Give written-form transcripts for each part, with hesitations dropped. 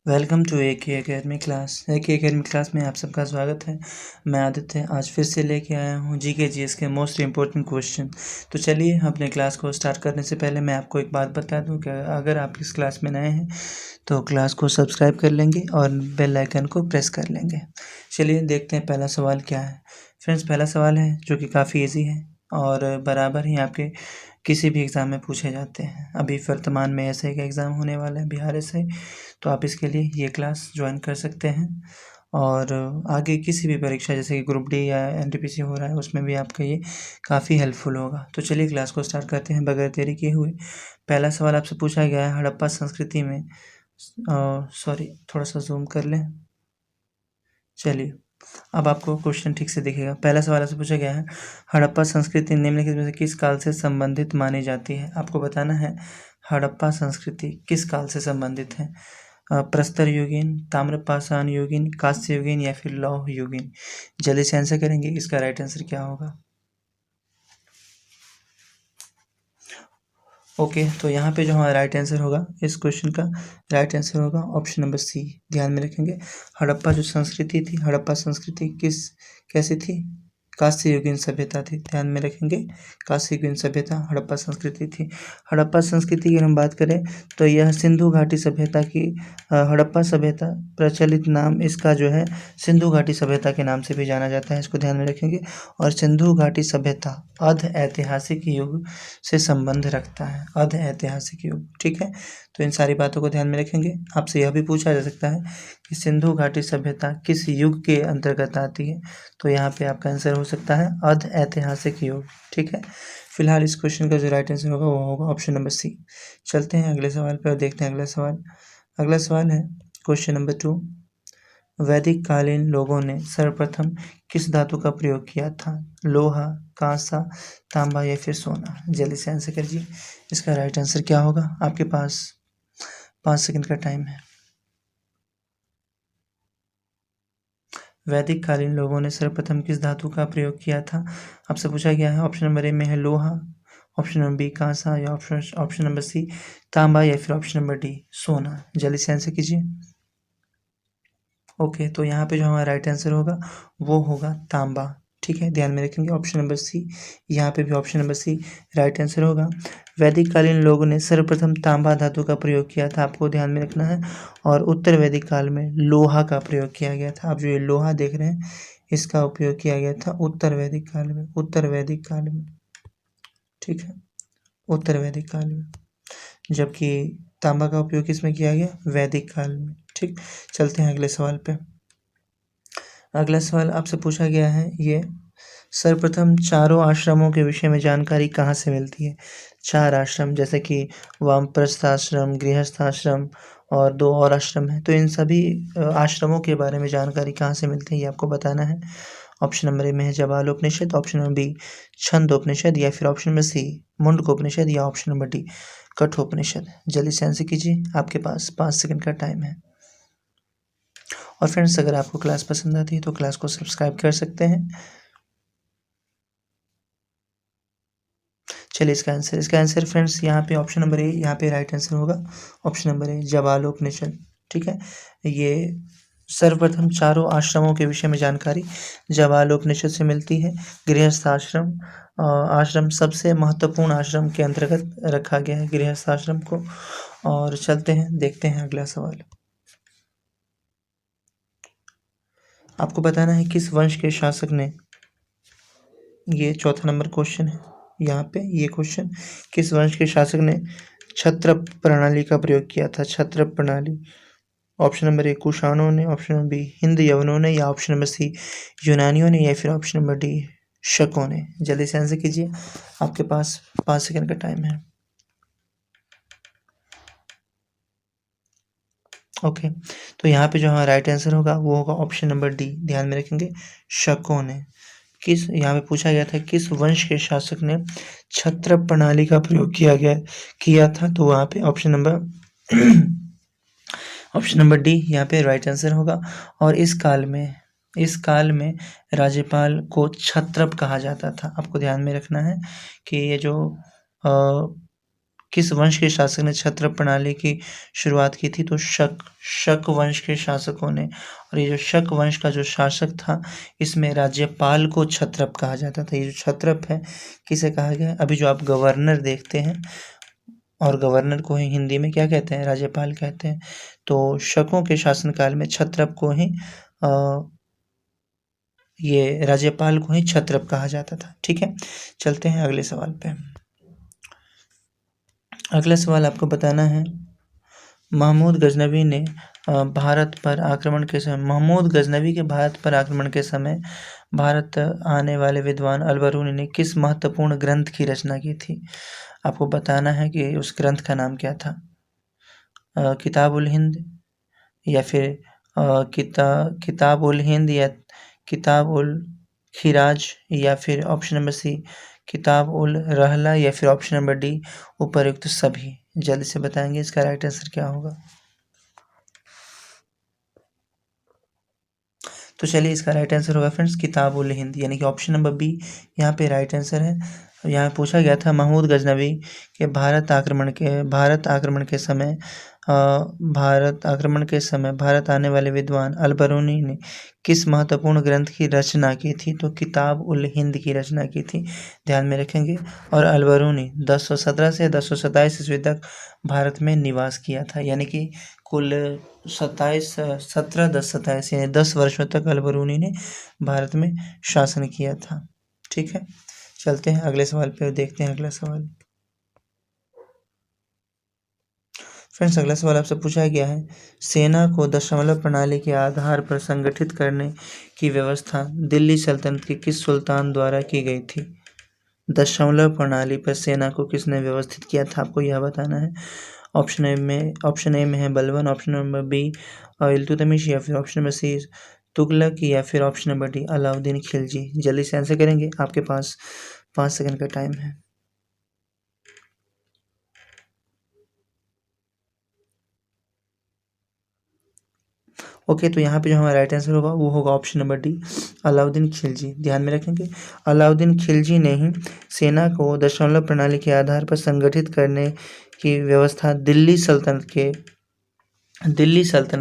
Welcome to AK academy class. AK academy class में आप सबका स्वागत है। मैं आदित्य आज फिर से लेके आया हूँ GK GS के मोस्ट इम्पोर्टेंट क्वेश्चन। तो चलिए अपने क्लास को स्टार्ट करने से पहले मैं आपको एक बात बता दूँ कि अगर आप इस क्लास में नए हैं तो क्लास को सब्सक्राइब कर लेंगे और बेल आइकन को प्रेस कर लेंगे। चलिए देखते हैं पहला सवाल क्या है। फ्रेंड्स, पहला सवाल है जो कि काफ़ी ईजी है और बराबर ही आपके किसी भी एग्ज़ाम में पूछे जाते हैं। अभी वर्तमान में SI का एग्ज़ाम होने वाला है, बिहार SI, तो आप इसके लिए ये क्लास ज्वाइन कर सकते हैं। और आगे किसी भी परीक्षा जैसे कि ग्रुप डी या NTPC हो रहा है उसमें भी आपका ये काफ़ी हेल्पफुल होगा। तो चलिए क्लास को स्टार्ट करते हैं बगैर देरी किए हुए। पहला सवाल आपसे पूछा गया है हड़प्पा संस्कृति में, सॉरी थोड़ा सा जूम कर लें। चलिए अब आपको क्वेश्चन ठीक से दिखेगा। पहला सवाल आपसे पूछा गया है हड़प्पा संस्कृति निम्नलिखित में से किस काल से संबंधित मानी जाती है। आपको बताना है हड़प्पा संस्कृति किस काल से संबंधित है। प्रस्तर युगीन, ताम्रपाषाण युगीन, कांस्य युगीन या फिर लौह युगीन। जल्दी से आंसर करेंगे, इसका राइट आंसर क्या होगा। ओके, तो यहाँ पे जो हमारा राइट आंसर होगा इस क्वेश्चन का राइट आंसर होगा ऑप्शन नंबर सी। ध्यान में रखेंगे हड़प्पा जो संस्कृति थी, हड़प्पा संस्कृति कैसी थी, कांस्य युगीन सभ्यता थी। ध्यान में रखेंगे कांस्य युगीन सभ्यता हड़प्पा संस्कृति थी। हड़प्पा संस्कृति की हम बात करें तो यह सिंधु घाटी सभ्यता की हड़प्पा सभ्यता प्रचलित नाम इसका जो है सिंधु घाटी सभ्यता के नाम से भी जाना जाता है, इसको ध्यान में रखेंगे। और सिंधु घाटी सभ्यता अर्ध ऐतिहासिक युग से संबंध रखता है, अर्ध ऐतिहासिक युग। ठीक है, तो इन सारी बातों को ध्यान में रखेंगे। आपसे यह भी पूछा जा सकता है कि सिंधु घाटी सभ्यता किस युग के अंतर्गत आती है, तो यहाँ पे आपका आंसर हो सकता है अर्ध ऐतिहासिक युग। ठीक है, फिलहाल इस क्वेश्चन का जो राइट आंसर होगा वो होगा ऑप्शन नंबर सी। चलते हैं अगले सवाल पर और देखते हैं अगला सवाल। अगला सवाल है क्वेश्चन नंबर 2। वैदिक कालीन लोगों ने सर्वप्रथम किस धातु का प्रयोग किया था। लोहा, कांसा, तांबा या फिर सोना। जल्दी से आंसर कीजिए, इसका राइट आंसर क्या होगा। आपके पास 5 सेकंड का टाइम है। वैदिक कालीन लोगों ने सर्वप्रथम किस धातु का प्रयोग किया था। आपसे पूछा गया है ऑप्शन नंबर ए में है लोहा, ऑप्शन नंबर बी कांसा या ऑप्शन नंबर सी तांबा या फिर ऑप्शन नंबर डी सोना। जल्दी से आंसर कीजिए। ओके, तो यहाँ पे जो हमारा राइट आंसर होगा वो होगा तांबा। ठीक है, ध्यान में रखेंगे ऑप्शन नंबर सी। यहाँ पे भी option number C right answer होगा। वैदिक कालीन लोगों ने सर्वप्रथम तांबा धातु का प्रयोग किया था, आपको ध्यान में रखना है। और उत्तर वैदिक काल में लोहा का प्रयोग किया गया था। आप जो ये लोहा देख रहे हैं इसका उपयोग किया गया था उत्तर वैदिक काल में, उत्तर वैदिक काल में। ठीक है, उत्तर वैदिक काल में, जबकि तांबा का उपयोग किसमें किया गया, वैदिक काल में। ठीक, चलते हैं अगले सवाल पे। अगला सवाल आपसे पूछा गया है ये सर्वप्रथम चारों आश्रमों के विषय में जानकारी कहाँ से मिलती है। 4 आश्रम जैसे कि वामप्रस्थ आश्रम, गृहस्थ आश्रम और 2 और आश्रम है, तो इन सभी आश्रमों के बारे में जानकारी कहाँ से मिलती है ये आपको बताना है। ऑप्शन नंबर ए में है जबालोपनिषद, ऑप्शन नंबर बी छंदोपनिषद या फिर ऑप्शन नंबर सी मुंडकोपनिषद या ऑप्शन नंबर डी कठोपनिषद। जल्दी से आंसर कीजिए, आपके पास 5 सेकंड का टाइम है। और फ्रेंड्स, अगर आपको क्लास पसंद आती है तो क्लास को सब्सक्राइब कर सकते हैं। चलिए इसका आंसर फ्रेंड्स यहाँ पे ऑप्शन नंबर ए, यहाँ पे राइट आंसर होगा ऑप्शन नंबर ए जबालोपनिषद। ठीक है, ये सर्वप्रथम चारों आश्रमों के विषय में जानकारी जबालोपनिषद से मिलती है। गृहस्थ आश्रम आश्रम सबसे महत्वपूर्ण आश्रम के अंतर्गत रखा गया है गृहस्थ आश्रम को। और चलते हैं देखते हैं अगला सवाल। आपको बताना है किस वंश के शासक ने, ये चौथा नंबर क्वेश्चन है यहाँ पे, ये क्वेश्चन किस वंश के शासक ने छत्रप प्रणाली का प्रयोग किया था। छत्रप प्रणाली, ऑप्शन नंबर ए कुषाणों ने, ऑप्शन नंबर बी हिंद यवनों ने या ऑप्शन नंबर सी यूनानियों ने या फिर ऑप्शन नंबर डी शकों ने। जल्दी से आंसर कीजिए, आपके पास 5 सेकंड का टाइम है। ओके, तो यहाँ पे जो हमारा राइट आंसर होगा वो होगा ऑप्शन नंबर डी। ध्यान में रखेंगे शकों ने। किस, यहाँ पे पूछा गया था किस वंश के शासक ने छत्रप प्रणाली का प्रयोग किया था, तो वहाँ पे ऑप्शन नंबर डी यहाँ पे राइट आंसर होगा। और इस काल में राज्यपाल को छत्रप कहा जाता था। आपको ध्यान में रखना है कि ये जो किस वंश के शासक ने क्षत्रप प्रणाली की शुरुआत की थी? तो शक वंश के शासकों ने। और ये जो शक वंश का जो शासक था, इसमें राज्यपाल को क्षत्रप कहा जाता था। ये जो क्षत्रप है किसे कहा गया है? अभी जो आप गवर्नर देखते हैं, और गवर्नर को ही हिंदी में क्या कहते हैं? राज्यपाल कहते हैं। तो शकों के शासनकाल में क्षत्रप को ही ये राज्यपाल को ही क्षत्रप कहा जाता था। ठीक है, चलते हैं अगले सवाल पे। अगला सवाल आपको बताना है, महमूद गजनवी ने भारत पर आक्रमण के समय, महमूद गजनवी के भारत पर आक्रमण के समय भारत आने वाले विद्वान अल-बरूनी ने किस महत्वपूर्ण ग्रंथ की रचना की थी? आपको बताना है कि उस ग्रंथ का नाम क्या था। किताब उल हिंद, या फिर किताब उल हिंद, या किताब उल खिराज, या फिर ऑप्शन नंबर सी किताब उल रहला, या फिर ऑप्शन नंबर डी उपर्युक्त सभी। जल्दी से बताएंगे इसका राइट आंसर क्या होगा। तो चलिए, इसका राइट आंसर होगा फ्रेंड्स किताब उल हिंद, यानी कि ऑप्शन नंबर बी यहाँ पे राइट आंसर है। यहाँ पूछा गया था महमूद गजनवी के भारत आक्रमण के समय भारत आने वाले विद्वान अल-बरूनी ने किस महत्वपूर्ण ग्रंथ की रचना की थी? तो किताब उल हिंद की रचना की थी, ध्यान में रखेंगे। और अल-बरूनी 1017 से 1027 ईस्वी तक भारत में निवास किया था, यानी कि कुल 1027 यानी 10 वर्षों तक अल-बरूनी ने भारत में शासन किया था। ठीक है, चलते हैं अगले सवाल पे, देखते हैं अगला सवाल। फ्रेंड्स, अगला सवाल आपसे पूछा गया है, सेना को दशमलव प्रणाली के आधार पर संगठित करने की व्यवस्था दिल्ली सल्तनत के किस सुल्तान द्वारा की गई थी? दशमलव प्रणाली पर सेना को किसने व्यवस्थित किया था, आपको यह बताना है। ऑप्शन ए में है Balban, option number B Iltutmish, या फिर ऑप्शन नंबर सी तुगलक, या फिर option number D Alauddin Khilji. जल्दी से आंसर करेंगे, आपके पास 5 सेकंड का टाइम है। ओके, तो यहाँ पे जो हमारा राइट आंसर होगा वो होगा option number D Alauddin Khilji. ध्यान में रखेंगे, अलाउद्दीन खिलजी ने ही सेना को दशमलव प्रणाली के आधार पर संगठित करने की व्यवस्था दिल्ली सल्तनत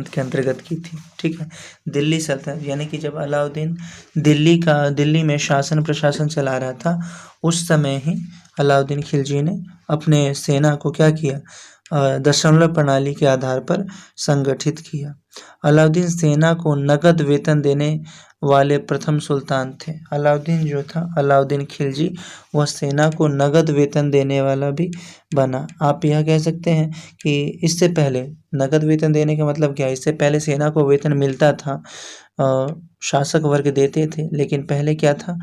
के अंतर्गत की थी। ठीक है, दिल्ली सल्तनत, यानी कि जब अलाउद्दीन दिल्ली में शासन प्रशासन चला रहा था, उस समय ही अलाउद्दीन खिलजी ने अपने सेना को क्या किया? दशमलव प्रणाली के आधार पर संगठित किया। अलाउद्दीन सेना को नगद वेतन देने वाले प्रथम सुल्तान थे। अलाउद्दीन जो था, अलाउद्दीन खिलजी, वह सेना को नगद वेतन देने वाला भी बना। आप यह कह सकते हैं कि इससे पहले नगद वेतन देने का मतलब क्या है? इससे पहले सेना को वेतन मिलता था, शासक वर्ग देते थे, लेकिन पहले क्या था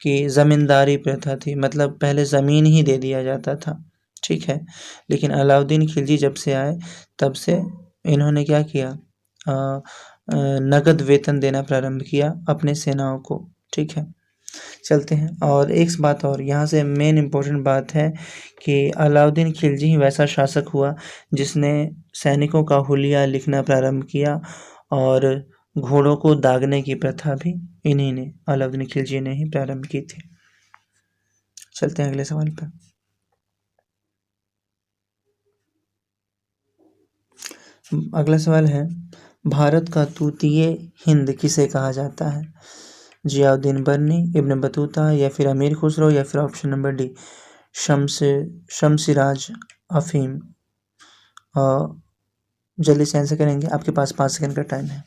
कि ज़मींदारी प्रथा थी, मतलब पहले ज़मीन ही दे दिया जाता था। ठीक है, लेकिन अलाउद्दीन खिलजी जब से आए तब से इन्होंने क्या किया? नगद वेतन देना प्रारंभ किया अपने सेनाओं को। ठीक है, चलते हैं। और एक बात और यहाँ से मेन इम्पोर्टेंट बात है कि अलाउद्दीन खिलजी ही वैसा शासक हुआ जिसने सैनिकों का हुलिया लिखना प्रारंभ किया, और घोड़ों को दागने की प्रथा भी इन्हीं ने, अलाउद्दीन खिलजी ने ही प्रारंभ की थी। चलते हैं अगले सवाल पर। अगला सवाल है, भारत का तूतीय हिंद किसे कहा जाता है? जियाउद्दीन बर्नी, इब्न बतूता, या फिर अमीर खुसरो, या फिर ऑप्शन नंबर डी शमसिराज अफीम। जल्दी से आंसर करेंगे, आपके पास 5 सेकंड का टाइम है।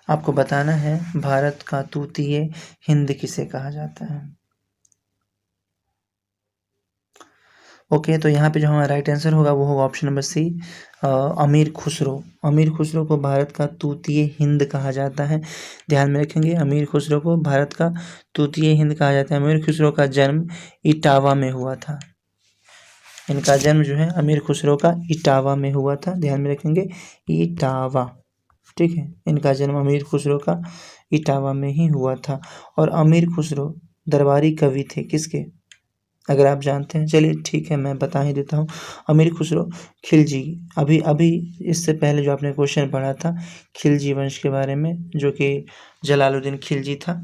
आपको बताना है भारत का तूतीय हिंद किसे कहा जाता है। ओके, तो यहाँ पे जो हमारा राइट आंसर होगा वो होगा ऑप्शन नंबर सी अमीर खुसरो। अमीर खुसरो को भारत का तूतीय हिंद कहा जाता है, ध्यान में रखेंगे। अमीर खुसरो को भारत का तूतीय हिंद कहा जाता है। अमीर खुसरो का जन्म इटावा में हुआ था। इनका जन्म जो है अमीर खुसरो का इटावा में हुआ था, ध्यान में रखेंगे, इटावा। ठीक है, इनका जन्म अमीर खुसरो का इटावा में ही हुआ था। और अमीर खुसरो दरबारी कवि थे, किसके? अगर आप जानते हैं, चलिए ठीक है, मैं बता ही देता हूँ। अमीर खुसरो खिलजी, अभी इससे पहले जो आपने क्वेश्चन पढ़ा था खिलजी वंश के बारे में, जो कि जलालुद्दीन खिलजी था,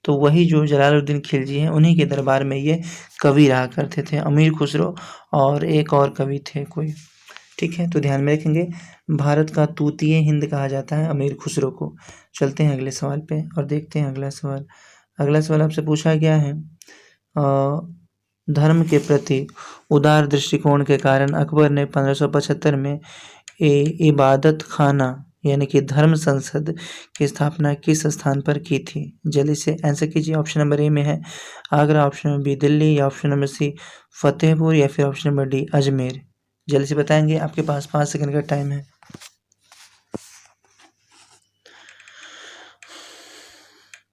तो वही जो जलालुद्दीन खिलजी हैं उन्हीं के दरबार में ये कवि रहा करते थे, अमीर खुसरो और एक और कवि थे कोई। ठीक है, तो ध्यान में रखेंगे, भारत का तूतीय हिंद कहा जाता है अमीर खुसरो को। चलते हैं अगले सवाल पे और देखते हैं अगला सवाल। अगला सवाल आपसे पूछा गया है धर्म के प्रति उदार दृष्टिकोण के कारण अकबर ने 1575 में इबादत खाना यानी कि धर्म संसद की स्थापना किस स्थान पर की थी? जल्दी से आंसर कीजिए। ऑप्शन नंबर ए में है Agra, option number B Delhi, या ऑप्शन नंबर सी फतेहपुर, या फिर ऑप्शन नंबर डी अजमेर। जल्दी से बताएंगे, आपके पास 5 सेकंड का टाइम है।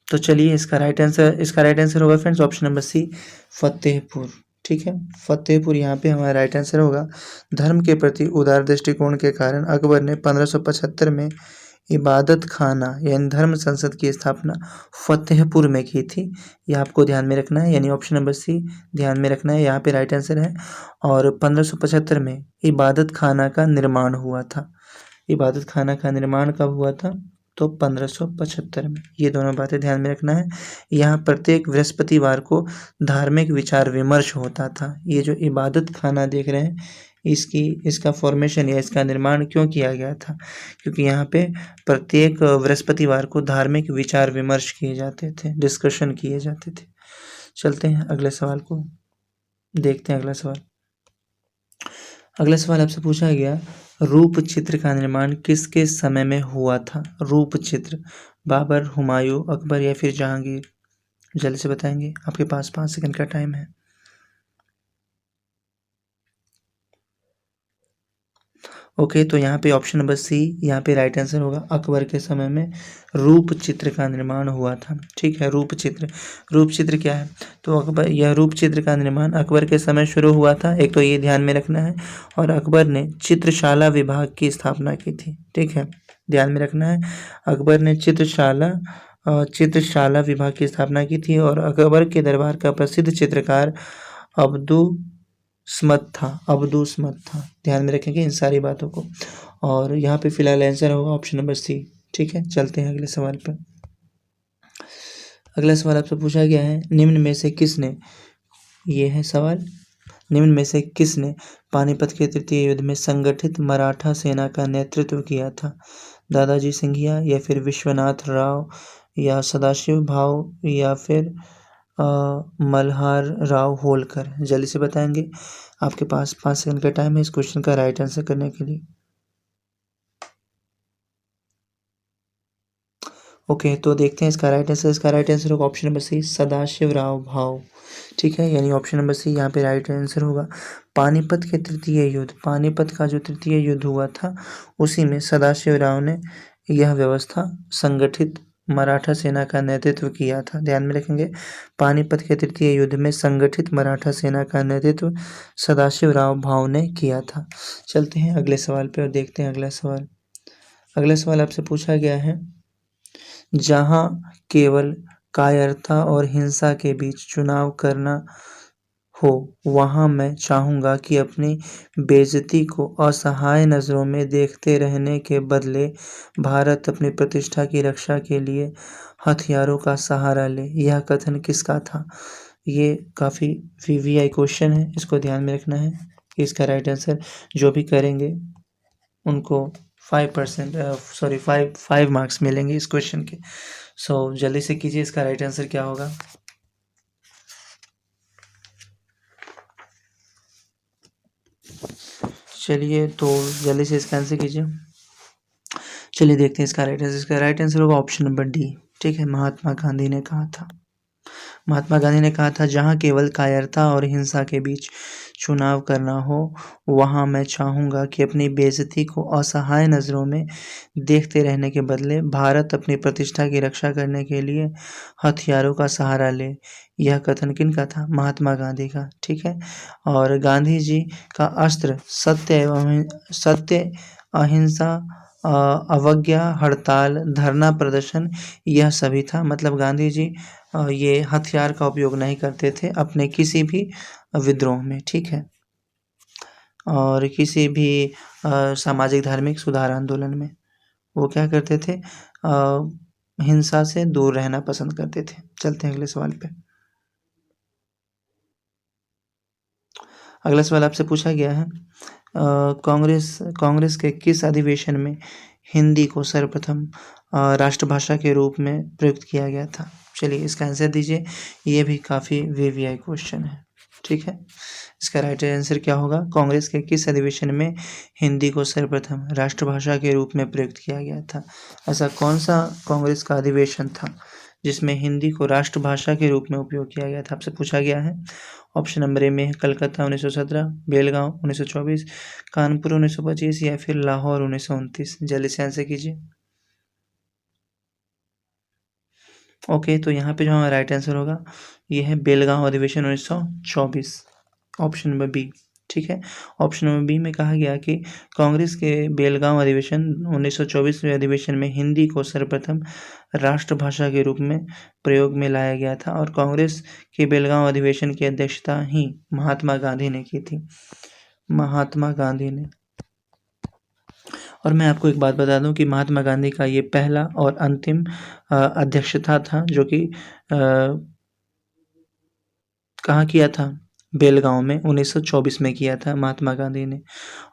तो चलिए, इसका राइट आंसर होगा friends option number C Fatehpur. ठीक है, फतेहपुर यहाँ पे हमारा राइट आंसर होगा। धर्म के प्रति उदार दृष्टिकोण के कारण अकबर ने 1575 में इबादत खाना यानी धर्म संसद की स्थापना फतेहपुर में की थी। यह आपको ध्यान में रखना है, यानी ऑप्शन नंबर सी ध्यान में रखना है, यहाँ पे राइट आंसर है। और 1575 में इबादत खाना का निर्माण हुआ था। इबादत खाना का निर्माण कब हुआ था? तो 1575 में। ये दोनों बातें ध्यान में रखना है। यहाँ प्रत्येक बृहस्पतिवार को धार्मिक विचार विमर्श होता था। ये जो इबादत खाना देख रहे हैं, इसका फॉर्मेशन या इसका निर्माण क्यों किया गया था? क्योंकि यहाँ पे प्रत्येक बृहस्पतिवार को धार्मिक विचार विमर्श किए जाते थे, डिस्कशन किए जाते थे। चलते हैं अगले सवाल को देखते हैं। अगला सवाल आपसे पूछा गया, रूप चित्र का निर्माण किसके समय में हुआ था? रूप चित्र, बाबर, हुमायूं, अकबर या फिर जहांगीर? जल्दी से बताएंगे, आपके पास 5 सेकंड का टाइम है। ओके, तो यहाँ पे ऑप्शन नंबर सी यहाँ पे राइट आंसर होगा। अकबर के समय में रूप चित्र का निर्माण हुआ था। ठीक है, रूप चित्र क्या है? तो यह रूप चित्र का निर्माण अकबर के समय शुरू हुआ था, एक तो ये ध्यान में रखना है। और अकबर ने चित्रशाला विभाग की स्थापना की थी। ठीक है, ध्यान में रखना है, अकबर ने चित्रशाला विभाग की स्थापना की थी। और अकबर के दरबार का प्रसिद्ध चित्रकार अब्दू स्मत था। ध्यान में रखेंगे इन सारी बातों को। और यहाँ पे फिलहाल आंसर होगा ऑप्शन नंबर सी। ठीक है, चलते हैं अगले सवाल पर। अगला सवाल आपसे पूछा गया है, निम्न में से किसने पानीपत के तृतीय युद्ध में संगठित मराठा सेना का नेतृत्व किया था? दादाजी सिंधिया, या फिर विश्वनाथ राव, या सदाशिव भाव, या फिर मल्हार राव होलकर? जल्दी से बताएंगे, आपके पास 5 सेकंड का टाइम है इस क्वेश्चन का राइट आंसर करने के लिए। ओके, तो देखते हैं इसका राइट आंसर होगा option number C Sadashiv Rao Bhau. ठीक है, यानी ऑप्शन नंबर सी यहाँ पे राइट आंसर होगा। पानीपत का जो तृतीय युद्ध हुआ था, उसी में सदाशिव राव ने यह व्यवस्था संगठित मराठा सेना का नेतृत्व किया था। ध्यान में रखेंगे, पानीपत के तृतीय युद्ध में संगठित मराठा सेना का नेतृत्व सदाशिव राव भाव ने किया था। चलते हैं अगले सवाल पे और देखते हैं अगला सवाल आपसे पूछा गया है, जहां केवल कायरता और हिंसा के बीच चुनाव करना हो, वहां मैं चाहूँगा कि अपनी बेइज्जती को असहाय नज़रों में देखते रहने के बदले भारत अपनी प्रतिष्ठा की रक्षा के लिए हथियारों का सहारा ले। यह कथन किसका था? ये काफ़ी वीवीआई क्वेश्चन है, इसको ध्यान में रखना है। इसका राइट आंसर जो भी करेंगे उनको 5 मार्क्स मिलेंगे इस क्वेश्चन के। सो जल्दी से कीजिए, इसका राइट आंसर क्या होगा? चलिए, तो जल्दी से इसका आंसर कीजिए। चलिए देखते हैं इसका राइट आंसर होगा ऑप्शन नंबर डी। ठीक है, महात्मा गांधी ने कहा था जहां केवल कायरता और हिंसा के बीच चुनाव करना हो, वहां मैं चाहूँगा कि अपनी बेइज्जती को असहाय नज़रों में देखते रहने के बदले भारत अपनी प्रतिष्ठा की रक्षा करने के लिए हथियारों का सहारा ले। यह कथन किनका था? महात्मा गांधी का। ठीक है, और गांधी जी का अस्त्र सत्य, अहिंसा, अवज्ञा, हड़ताल, धरना प्रदर्शन, यह सभी था। मतलब गांधी जी ये हथियार का उपयोग नहीं करते थे अपने किसी भी विद्रोह में। ठीक है, और किसी भी सामाजिक धार्मिक सुधार आंदोलन में वो क्या करते थे? हिंसा से दूर रहना पसंद करते थे। चलते हैं अगले सवाल पे। अगला सवाल आपसे पूछा गया है कांग्रेस कांग्रेस के किस अधिवेशन में हिंदी को सर्वप्रथम राष्ट्रभाषा के रूप में प्रयुक्त किया गया था। चलिए इसका आंसर दीजिए। ये भी काफ़ी वीवीआई क्वेश्चन है, ठीक है। इसका राइट आंसर क्या होगा? कांग्रेस के किस अधिवेशन में हिंदी को सर्वप्रथम राष्ट्रभाषा के रूप में प्रयुक्त किया गया था? ऐसा कौन सा कांग्रेस का अधिवेशन था जिसमें हिंदी को राष्ट्रभाषा के रूप में उपयोग किया गया था? आपसे पूछा गया है। ऑप्शन नंबर ए में है कलकत्ता 1917, बेलगांव 1924, कानपुर 1925 या फिर लाहौर 1929। जल्दी से आंसर कीजिए। ओके, तो यहाँ पे जो हमारा राइट आंसर होगा ये है बेलगांव अधिवेशन 1924, ऑप्शन नंबर बी, ठीक है। ऑप्शन नंबर बी में कहा गया कि कांग्रेस के बेलगांव अधिवेशन 1924वें अधिवेशन में हिंदी को सर्वप्रथम राष्ट्रभाषा के रूप में प्रयोग में लाया गया था और कांग्रेस के बेलगांव अधिवेशन की अध्यक्षता ही महात्मा गांधी ने की थी, महात्मा गांधी ने। और मैं आपको एक बात बता दूं कि महात्मा गांधी का ये पहला और अंतिम अध्यक्षता था जो कि कहाँ किया था? बेलगांव में 1924 में किया था महात्मा गांधी ने।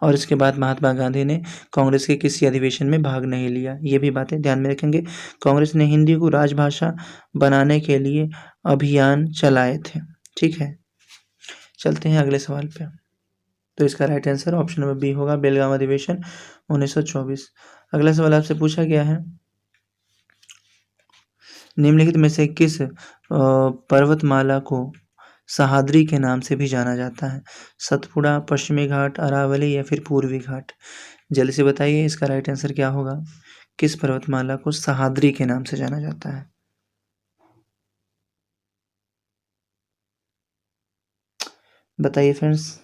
और इसके बाद महात्मा गांधी ने कांग्रेस के किसी अधिवेशन में भाग नहीं लिया। ये भी बातें ध्यान में रखेंगे। कांग्रेस ने हिंदी को राजभाषा बनाने के लिए अभियान चलाए थे, ठीक है। चलते हैं अगले सवाल पे। तो इसका right answer option number B होगा, बेलगांव अधिवेशन 1924। अगला सवाल आपसे पूछा गया है निम्नलिखित में से किस पर्वतमाला को सह्याद्री के नाम से भी जाना जाता है? सतपुड़ा, पश्चिमी घाट, अरावली या फिर पूर्वी घाट? जल्दी से बताइए इसका राइट आंसर क्या होगा। किस पर्वतमाला को सह्याद्री के नाम से जाना जाता है? बताइए फ्रेंड्स।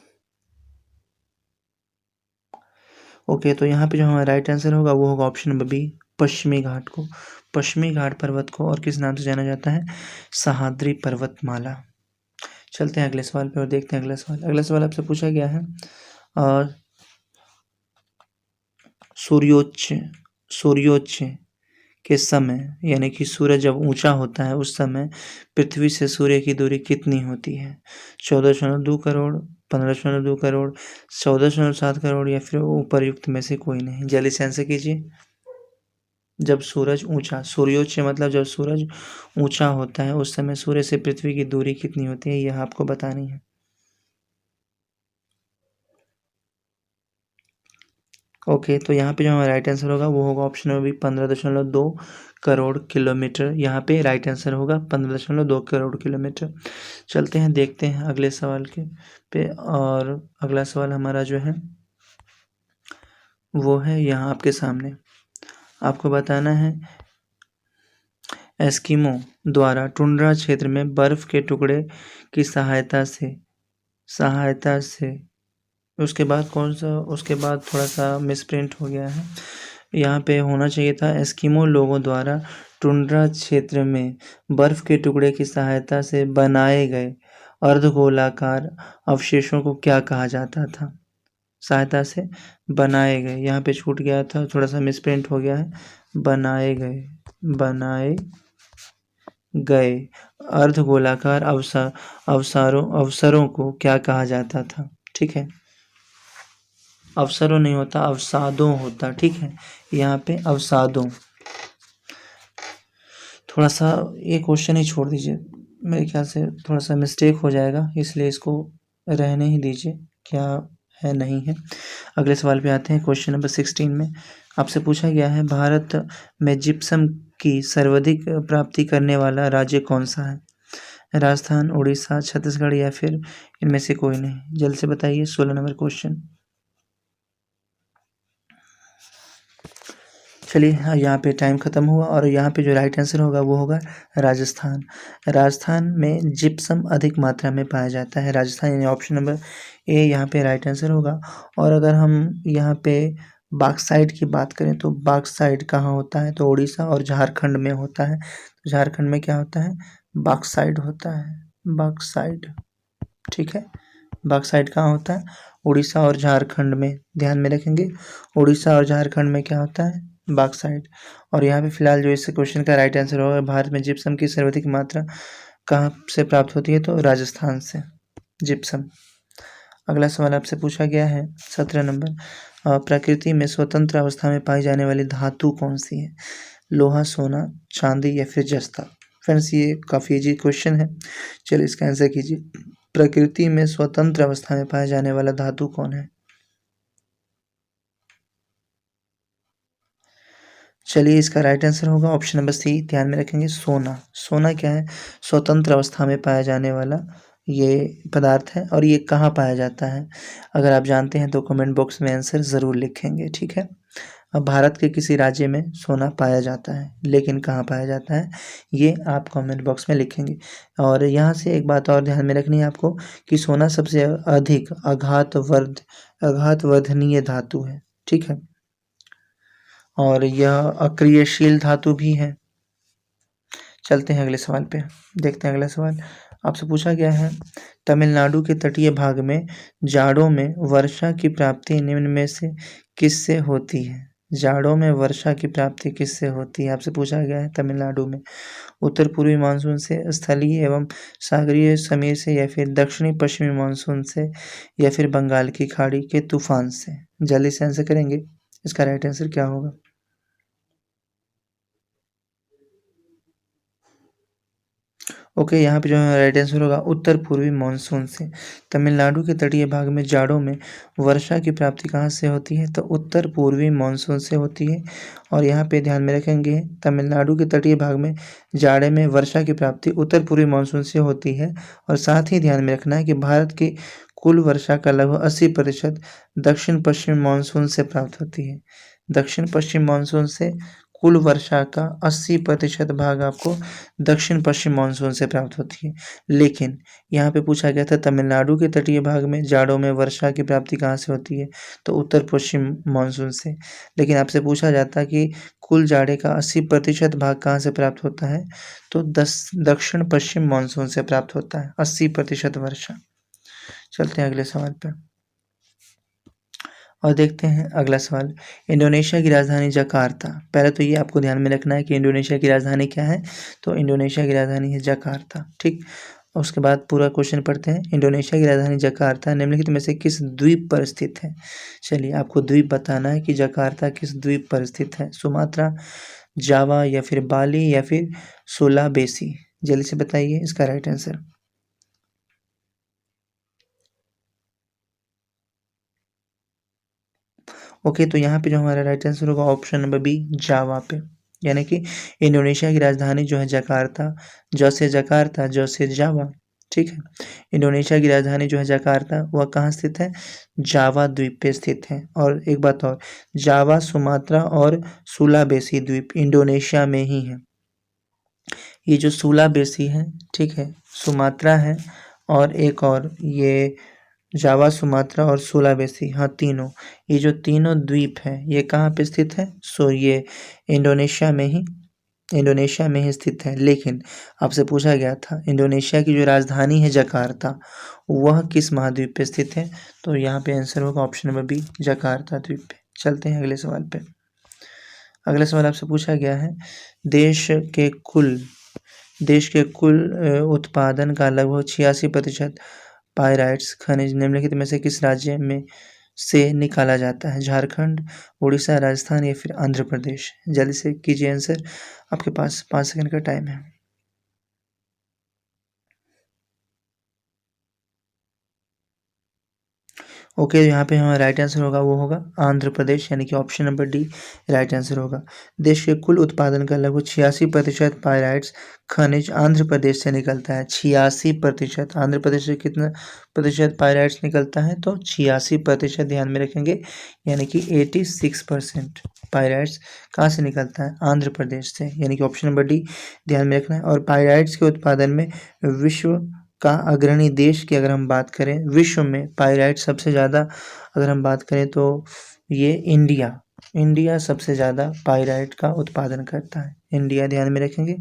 ओके, तो यहाँ पे जो हमारा राइट आंसर होगा वो होगा ऑप्शन नंबर बी, पश्चिमी घाट को। पश्चिमी घाट पर्वत को और किस नाम से जाना जाता है? सह्याद्री पर्वतमाला। चलते हैं अगले सवाल पे और देखते हैं अगला सवाल। अगला सवाल आपसे पूछा गया है सूर्योच्च के समय, यानी कि सूरज जब ऊंचा होता है उस समय पृथ्वी से सूर्य की दूरी कितनी होती है? 14.2 करोड़, 15.2 करोड़, 14.7 करोड़ या फिर उपर्युक्त में से कोई नहीं। जल्दी से आंसर कीजिए। जब सूरज ऊंचा, सूर्योच्च मतलब जब सूरज ऊंचा होता है उस समय सूर्य से पृथ्वी की दूरी कितनी होती है, यह आपको बतानी है। ओके, तो यहाँ पे जो हमारा राइट आंसर होगा वो होगा option number B, 15.2 crore kilometre. यहाँ पे राइट आंसर होगा 15.2 करोड़ किलोमीटर। चलते हैं देखते हैं अगले सवाल के पे। और अगला सवाल हमारा जो है वो है यहाँ आपके सामने। आपको बताना है एस्किमो द्वारा टुंड्रा क्षेत्र में बर्फ के टुकड़े की सहायता से उसके बाद थोड़ा सा मिसप्रिंट हो गया है। यहाँ पे होना चाहिए था एस्किमो लोगों द्वारा टुंड्रा क्षेत्र में बर्फ के टुकड़े की सहायता से बनाए गए अर्धगोलाकार अवशेषों को क्या कहा जाता था? सहायता से बनाए गए, यहाँ पे छूट गया था, थोड़ा सा मिसप्रिंट हो गया है। बनाए गए अर्धगोलाकार अवसरों को क्या कहा जाता था? ठीक है, अवसरों नहीं होता, अवसादों होता, ठीक है। यहाँ पे अवसादों, थोड़ा सा ये क्वेश्चन ही छोड़ दीजिए, मेरे ख्याल से थोड़ा सा मिस्टेक हो जाएगा, इसलिए इसको रहने ही दीजिए, क्या है नहीं है। अगले सवाल पे आते हैं। क्वेश्चन नंबर 16 में आपसे पूछा गया है भारत में जिप्सम की सर्वाधिक प्राप्ति करने वाला राज्य कौन सा है? राजस्थान, उड़ीसा, छत्तीसगढ़ या फिर इनमें से कोई नहीं। जल्द से बताइए। 16 नंबर क्वेश्चन। चलिए यहाँ पे टाइम ख़त्म हुआ और यहाँ पे जो राइट आंसर होगा वो होगा राजस्थान। राजस्थान में जिप्सम अधिक मात्रा में पाया जाता है। राजस्थान यानी ऑप्शन नंबर ए यहाँ पे राइट आंसर होगा। और अगर हम यहाँ पे बॉक्साइट की बात करें तो बॉक्साइट कहाँ होता है? तो उड़ीसा और झारखंड में होता है। तो झारखंड में क्या होता है? बॉक्साइट होता है, बॉक्साइट, ठीक है। बॉक्साइट कहाँ होता है? उड़ीसा और झारखंड में। ध्यान में रखेंगे, उड़ीसा और झारखंड में क्या होता है? बॉक्साइट। और यहाँ पे फिलहाल जो इस क्वेश्चन का राइट आंसर होगा, भारत में जिप्सम की सर्वाधिक मात्रा कहाँ से प्राप्त होती है, तो राजस्थान से जिप्सम। अगला सवाल आपसे पूछा गया है 17 नंबर, प्रकृति में स्वतंत्र अवस्था में पाई जाने वाली धातु कौन सी है? लोहा, सोना, चांदी या फिर जस्ता। फ्रेंड्स ये काफ़ी इजी क्वेश्चन है, चलिए इसका आंसर कीजिए। प्रकृति में स्वतंत्र अवस्था में पाया जाने वाला धातु कौन है? चलिए इसका राइट आंसर होगा ऑप्शन नंबर सी, ध्यान में रखेंगे सोना। सोना क्या है? स्वतंत्र अवस्था में पाया जाने वाला ये पदार्थ है। और ये कहाँ पाया जाता है? अगर आप जानते हैं तो कमेंट बॉक्स में आंसर ज़रूर लिखेंगे, ठीक है। अब भारत के किसी राज्य में सोना पाया जाता है, लेकिन कहाँ पाया जाता है ये आप कमेंट बॉक्स में लिखेंगे। और यहाँ से एक बात और ध्यान में रखनी है आपको कि सोना सबसे अधिक आघातवर्धनीय धातु है, ठीक है। और यह अक्रियशील धातु भी है। चलते हैं अगले सवाल पे, देखते हैं अगला सवाल आपसे पूछा गया है, तमिलनाडु के तटीय भाग में जाड़ों में वर्षा की प्राप्ति निम्न में से किससे होती है? जाड़ों में वर्षा की प्राप्ति किससे होती है, आपसे पूछा गया है तमिलनाडु में। उत्तर पूर्वी मानसून से, स्थलीय एवं सागरीय समीर से, या फिर दक्षिणी पश्चिमी मानसून से, या फिर बंगाल की खाड़ी के तूफान से। जल्दी से आंसर करेंगे, इसका राइट आंसर क्या होगा? ओके, यहाँ पे जो है राइट आंसर होगा उत्तर पूर्वी मानसून से। तमिलनाडु के तटीय भाग में जाड़ों में वर्षा की प्राप्ति कहाँ से होती है, तो उत्तर पूर्वी मानसून से होती है। और यहाँ पे ध्यान में रखेंगे तमिलनाडु के तटीय भाग में जाड़े में वर्षा की प्राप्ति उत्तर पूर्वी मानसून से होती है। और साथ ही ध्यान में रखना है कि भारत की कुल वर्षा का लगभग 80% दक्षिण पश्चिम मानसून से प्राप्त होती है। दक्षिण पश्चिम मानसून से कुल वर्षा का 80% भाग आपको दक्षिण पश्चिम मानसून से प्राप्त होती है। लेकिन यहाँ पे पूछा गया था तमिलनाडु के तटीय भाग में जाड़ों में वर्षा की प्राप्ति कहाँ से होती है, तो उत्तर पश्चिम मानसून से। लेकिन आपसे पूछा जाता है कि कुल जाड़े का 80% भाग कहाँ से प्राप्त होता है, तो दक्षिण पश्चिम मानसून से प्राप्त होता है 80% वर्षा। चलते हैं अगले सवाल पर और देखते हैं अगला सवाल, इंडोनेशिया की राजधानी जकार्ता। पहले तो ये आपको ध्यान में रखना है कि इंडोनेशिया की राजधानी क्या है, तो इंडोनेशिया की राजधानी है जकार्ता, ठीक। और उसके बाद पूरा क्वेश्चन पढ़ते हैं, इंडोनेशिया की राजधानी जकार्ता निम्नलिखित में से किस द्वीप पर स्थित है? चलिए आपको द्वीप बताना है कि जकार्ता किस द्वीप पर स्थित है, सुमात्रा, जावा, या फिर बाली, या फिर सुलाबेसी। जल्दी से बताइए इसका राइट आंसर। ओके, तो यहाँ पे जो हमारा राइट आंसर होगा ऑप्शन नंबर बी, जावा पे। यानी कि इंडोनेशिया की राजधानी जो है जकार्ता, जैसे जकार्ता जैसे जावा, ठीक है। इंडोनेशिया की राजधानी जो है जकार्ता वह कहाँ स्थित है, जावा द्वीप पे स्थित है। और एक बात और, जावा, सुमात्रा और सुलाबेसी द्वीप इंडोनेशिया में ही है। ये जो सुलाबेसी है, ठीक है, सुमात्रा है, और एक और ये जावा, सुमात्रा और सुलाबेसी, हाँ तीनों, ये जो तीनों द्वीप हैं ये कहाँ पे स्थित है, सो ये इंडोनेशिया में ही स्थित है। लेकिन आपसे पूछा गया था इंडोनेशिया की जो राजधानी है जकार्ता वह किस महाद्वीप पे स्थित है, तो यहाँ पे आंसर होगा ऑप्शन नंबर बी, जकार्ता द्वीप पे। चलते हैं अगले सवाल पे। अगला सवाल आपसे पूछा गया है, देश के कुल उत्पादन का लगभग 86% पाइराइट्स खनिज निम्नलिखित में से किस राज्य में से निकाला जाता है? झारखंड, उड़ीसा, राजस्थान, या फिर आंध्र प्रदेश। जल्दी से कीजिए आंसर, आपके पास 5 सेकंड का टाइम है। ओके, यहाँ पे हमारा राइट आंसर होगा वो होगा आंध्र प्रदेश, यानी कि option number D right answer होगा। देश के कुल उत्पादन का लगभग 86% पाइराइट्स खनिज आंध्र प्रदेश से निकलता है। 86%, आंध्र प्रदेश से कितना प्रतिशत पाइराइट्स निकलता है, तो 86% ध्यान में रखेंगे, यानी कि 86% पाइराइट्स कहाँ से निकलता है, आंध्र प्रदेश से, यानी कि ऑप्शन नंबर डी ध्यान में रखना है। और पाइराइट्स के उत्पादन में विश्व का अग्रणी देश की अगर हम बात करें, विश्व में पाइराइट सबसे ज़्यादा अगर हम बात करें तो ये इंडिया सबसे ज़्यादा पाइराइट का उत्पादन करता है, इंडिया ध्यान में रखेंगे।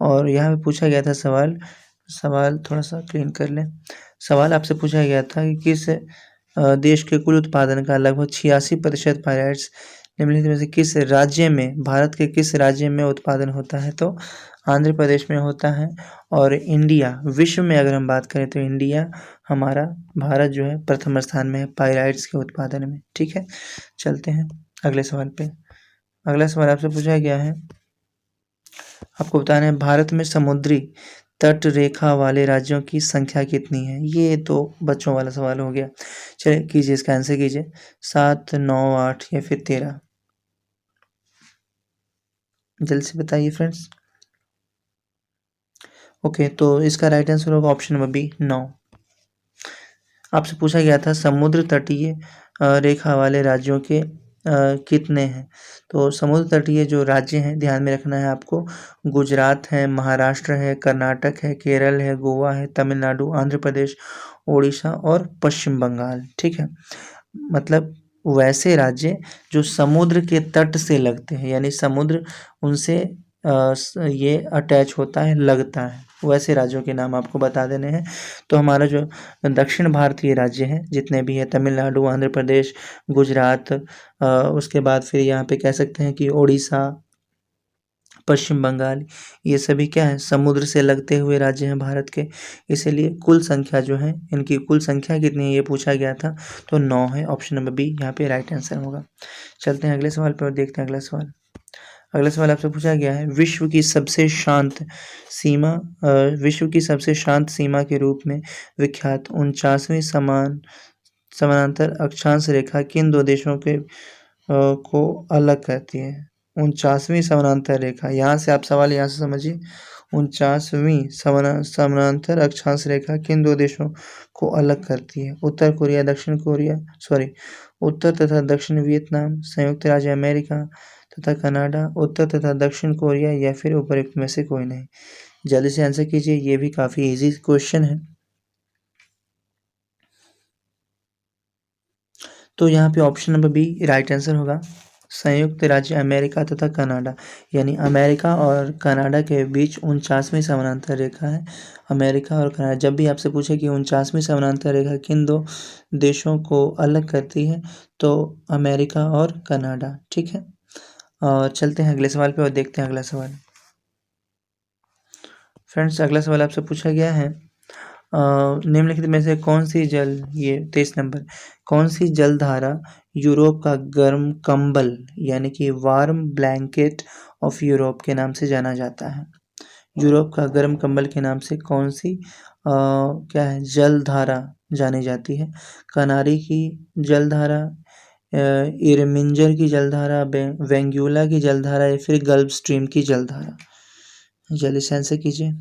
और यहाँ पे पूछा गया था सवाल थोड़ा सा क्लीन कर लें। सवाल आपसे पूछा गया था कि किस देश के कुल उत्पादन का लगभग 86% पाइराइट्स निम्नलिखित में से किस राज्य में, भारत के किस राज्य में उत्पादन होता है? तो आंध्र प्रदेश में होता है। और इंडिया, विश्व में अगर हम बात करें तो इंडिया हमारा, भारत जो है प्रथम स्थान में है पाइराइट्स के उत्पादन में। ठीक है, चलते हैं अगले सवाल पे। अगला सवाल आपसे पूछा गया है, आपको बताना है भारत में समुद्री तट रेखा वाले राज्यों की संख्या कितनी है? ये तो बच्चों वाला सवाल हो गया। चलिए कीजिए, इसका आंसर कीजिए। 7, 9, 8 या फिर 13? जल्दी से बताइए फ्रेंड्स। ओके, तो इसका राइट आंसर होगा ऑप्शन नंबर बी, 9। आपसे पूछा गया था समुद्र तटीय रेखा वाले राज्यों के कितने हैं? तो समुद्र तटीय जो राज्य हैं, ध्यान में रखना है आपको, गुजरात है, महाराष्ट्र है, कर्नाटक है, केरल है, गोवा है, तमिलनाडु, आंध्र प्रदेश, उड़ीसा और पश्चिम बंगाल। ठीक है, मतलब वैसे राज्य जो समुद्र के तट से लगते हैं, यानी समुद्र उनसे ये अटैच होता है, लगता है, वैसे राज्यों के नाम आपको बता देने हैं। तो हमारा जो दक्षिण भारतीय राज्य हैं जितने भी है, तमिलनाडु, आंध्र प्रदेश, गुजरात, उसके बाद फिर यहाँ पे कह सकते हैं कि उड़ीसा, पश्चिम बंगाल, ये सभी क्या है, समुद्र से लगते हुए राज्य हैं भारत के। इसीलिए कुल संख्या जो है, इनकी कुल संख्या कितनी है ये पूछा गया था, तो 9 है। ऑप्शन नंबर बी यहाँ पे राइट आंसर होगा। चलते हैं अगले सवाल पर और देखते हैं अगला सवाल। अगला सवाल आपसे पूछा गया है, विश्व की सबसे शांत सीमा, विश्व की सबसे शांत सीमा के रूप में विख्यात 49वीं समानांतर अक्षांश रेखा किन दो देशों के को अलग करती है? 49वीं समानांतर रेखा, यहाँ से आप सवाल यहाँ से समझिए। 49वीं समानांतर अक्षांश रेखा किन दो देशों को अलग करती है? उत्तर कोरिया, दक्षिण कोरिया, सॉरी, उत्तर तथा दक्षिण वियतनाम, संयुक्त राज्य अमेरिका तथा कनाडा, उत्तर तथा दक्षिण कोरिया या फिर उपरोक्त में से कोई नहीं? जल्दी से आंसर कीजिए, ये भी काफी इजी क्वेश्चन है। तो यहाँ पे option number B right answer होगा, संयुक्त राज्य अमेरिका तथा कनाडा, यानी अमेरिका और कनाडा के बीच 49वीं समानांतर रेखा है। अमेरिका और कनाडा, जब भी आपसे पूछे कि 49वीं समानांतर रेखा किन दो देशों को अलग करती है, तो अमेरिका और कनाडा। ठीक है, और चलते हैं अगले सवाल पे और देखते हैं अगला सवाल। फ्रेंड्स, अगला सवाल आपसे पूछा गया है, निम्नलिखित में से कौन सी जल, ये 23 नंबर, कौन सी जलधारा यूरोप का गर्म कंबल यानी कि वार्म ब्लैंकेट ऑफ यूरोप के नाम से जाना जाता है? यूरोप का गर्म कंबल के नाम से कौन सी क्या है, जलधारा जानी जाती है? कनारी की जलधारा, इरमिंजर की जलधारा, वेंगुला की जलधारा या फिर गल्फ स्ट्रीम की जलधारा? जल्दी से आंसर कीजिए।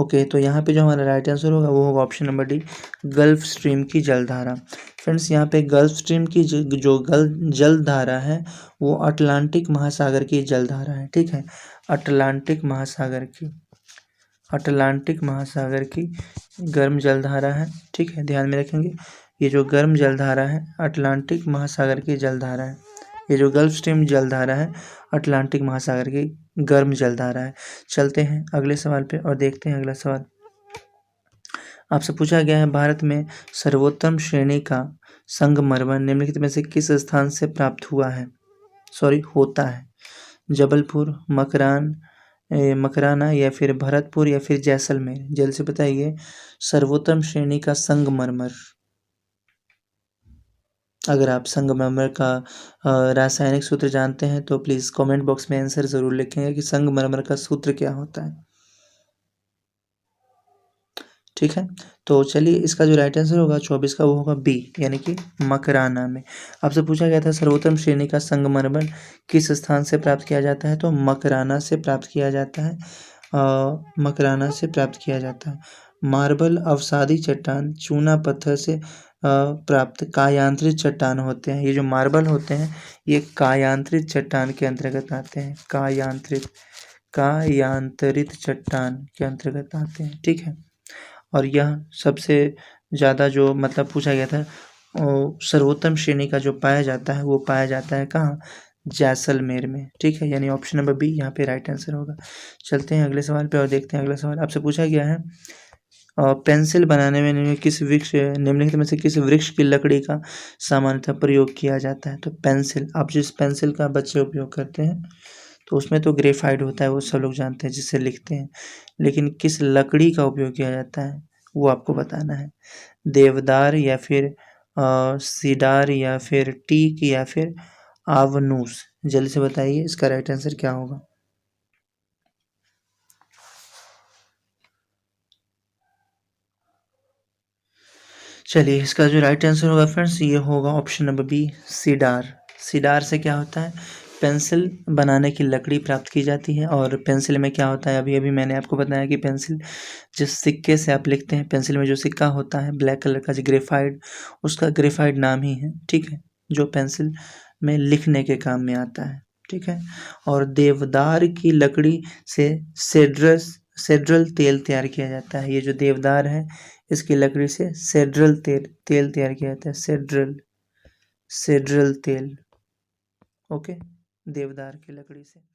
ओके, तो यहाँ पे जो हमारा राइट आंसर होगा वो होगा option number D, gulf stream की जलधारा। फ्रेंड्स, यहाँ पे गल्फ स्ट्रीम की जो जलधारा है वो अटलांटिक महासागर की जलधारा है। ठीक है, अटलांटिक महासागर की गर्म जलधारा है। ठीक है, ध्यान में रखेंगे, ये जो गर्म जलधारा है अटलांटिक महासागर की जलधारा है। ये जो गल्फ स्ट्रीम जलधारा है अटलांटिक महासागर की गर्म जलधारा है। चलते हैं अगले सवाल पे और देखते हैं अगला सवाल। आपसे पूछा गया है, भारत में सर्वोत्तम श्रेणी का संगमरमर निम्नलिखित में से किस स्थान से प्राप्त होता है? जबलपुर, मकराना या फिर भरतपुर या फिर जैसलमेर? जल्दी से बताइए, सर्वोत्तम श्रेणी का संगमरमर। अगर आप संगमरमर का रासायनिक सूत्र जानते हैं तो प्लीज़ कमेंट बॉक्स में आंसर ज़रूर लिखेंगे कि संगमरमर का सूत्र क्या होता है। ठीक है, तो चलिए इसका जो राइट आंसर होगा 24 का वो होगा बी, यानी कि मकराना में। आपसे पूछा गया था सर्वोत्तम श्रेणी का संगमरमर किस स्थान से प्राप्त किया जाता है? तो मकराना से प्राप्त किया जाता है। मकराना से प्राप्त किया जाता है। मार्बल अवसादी चट्टान चूना पत्थर से प्राप्त कायांतरित चट्टान होते हैं। ये जो मार्बल होते हैं ये कायांतरित चट्टान के अंतर्गत आते हैं, कायांतरित चट्टान के अंतर्गत आते हैं। ठीक है, और यह सबसे ज़्यादा जो मतलब पूछा गया था सर्वोत्तम श्रेणी का जो पाया जाता है वो पाया जाता है कहाँ? जैसलमेर में। ठीक है, यानी ऑप्शन नंबर बी यहाँ पे राइट आंसर होगा। चलते हैं अगले सवाल पे और देखते हैं अगला सवाल। आपसे पूछा गया है पेंसिल बनाने में निम्नलिखित में से किस वृक्ष की लकड़ी का सामान्यतः प्रयोग किया जाता है? तो पेंसिल, आप जिस पेंसिल का बच्चे उपयोग करते हैं तो उसमें तो ग्रेफाइट होता है, वो सब लोग जानते हैं जिससे लिखते हैं, लेकिन किस लकड़ी का उपयोग किया जाता है वो आपको बताना है। देवदार या फिर सीडार या फिर टीक या फिर आवनूस, जल्दी से बताइए इसका राइट आंसर क्या होगा। चलिए इसका जो राइट आंसर होगा फ्रेंड्स ये होगा option number B, cedar. Cedar से क्या होता है, पेंसिल बनाने की लकड़ी प्राप्त की जाती है। और पेंसिल में क्या होता है, अभी अभी मैंने आपको बताया कि पेंसिल जिस सिक्के से आप लिखते हैं, पेंसिल में जो सिक्का होता है ब्लैक कलर का, जो ग्रेफाइट, उसका ग्रेफाइट नाम ही है, ठीक है, जो पेंसिल में लिखने के काम में आता है, ठीक है। और देवदार की लकड़ी से सेड्रल तेल तैयार किया जाता है। ये जो देवदार है इसकी लकड़ी से सेड्रल तेल तैयार किया जाता है, सेड्रल तेल, ओके, देवदार की लकड़ी से।